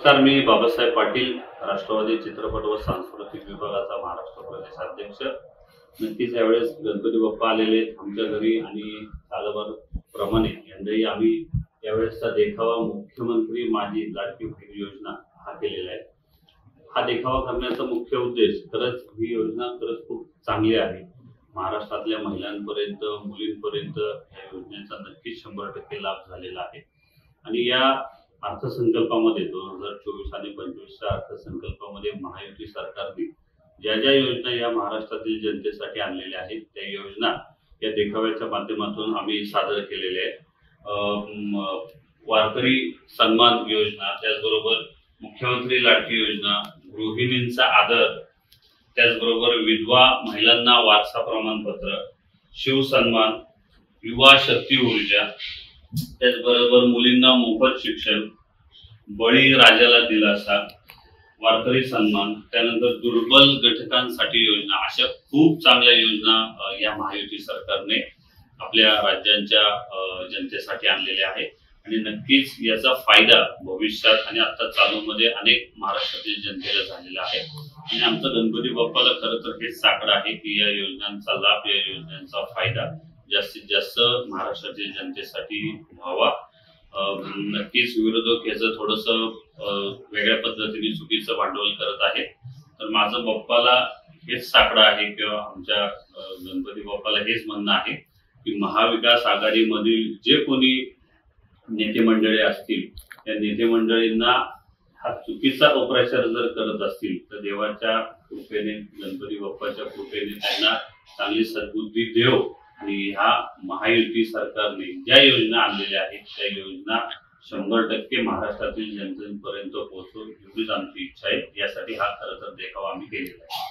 नमस्कार, मी बाबासाहेब पाटील, राष्ट्रवादी चित्रपट व सांस्कृतिक विभागाचा महाराष्ट्र प्रदेश अध्यक्ष। नक्कीच यावेळेस गणपती बाप्पा आलेले आमच्या घरी आणि सालभर प्रमाणे यंदाही आम्ही यावेळेसचा देखावा मुख्यमंत्री माझी लाडकी बहीण योजना हा केलेला आहे। हा देखावा करण्याचा मुख्य उद्देश खरंच ही योजना खरंच खूप चांगली आहे। महाराष्ट्रातल्या महिलांपर्यंत मुलींपर्यंत या योजनेचा नक्कीच 100% लाभ झालेला आहे आणि या अर्थसंकल्पामध्ये 2024 आणि 25च्या अर्थसंकल्पामध्ये महायुती सरकारने ज्या ज्या योजना या महाराष्ट्रातील जनतेसाठी आणलेल्या आहेत त्या योजना या देखाव्याच्या माध्यमातून आम्ही सादर केलेल्या आहेत। वारकरी सन्मान योजना, त्याचबरोबर मुख्यमंत्री लाडकी योजना, गृहिणींचा आदर, त्याचबरोबर विधवा महिलांना वारसा प्रमाणपत्र, शिवसन्मान, युवा शक्ती ऊर्जा, त्याचबरोबर मुलींना मोफत शिक्षण, बळी राजाला दिलासा, वारकरी सन्मान, त्यानंतर दुर्बल घटकांसाठी योजना, अशा खूप चांगल्या योजना या महायुती सरकारने आपल्या राज्यांच्या जनतेसाठी आणलेल्या आहेत आणि नक्कीच याचा फायदा भविष्यात आणि आता चालूमध्ये अनेक महाराष्ट्रातील जनतेला झालेला आहे। आणि आमचं गणपती बाप्पाला खरं तर हेच साकडं आहे की या योजनांचा लाभ, या योजनांचा फायदा जास्तीत जास्त महाराष्ट्रातील जनतेसाठी व्हावा। नक्कीच विरोधक याचं थोडंसं वेगळ्या पद्धतीने चुकीचं भांडवल करत आहे, तर माझं बाप्पाला हेच साकडं आहे किंवा आमच्या गणपती बाप्पाला हेच म्हणणं आहे की महाविकास आघाडीमधील जे कोणी नेते मंडळी असतील त्या नेते मंडळींना हा चुकीचा अप्रचार जर करत असतील तर देवाच्या कृपेने, गणपती बाप्पाच्या कृपेने त्यांना चांगली सद्बुद्धी देव आणि ह्या महायुती सरकारने ज्या योजना आणलेल्या आहेत त्या योजना 100% महाराष्ट्रातील जनतेपर्यंत पोहोचवू एवढीच आमची इच्छा आहे। यासाठी हा खरं तर देखावा आम्ही केलेला आहे।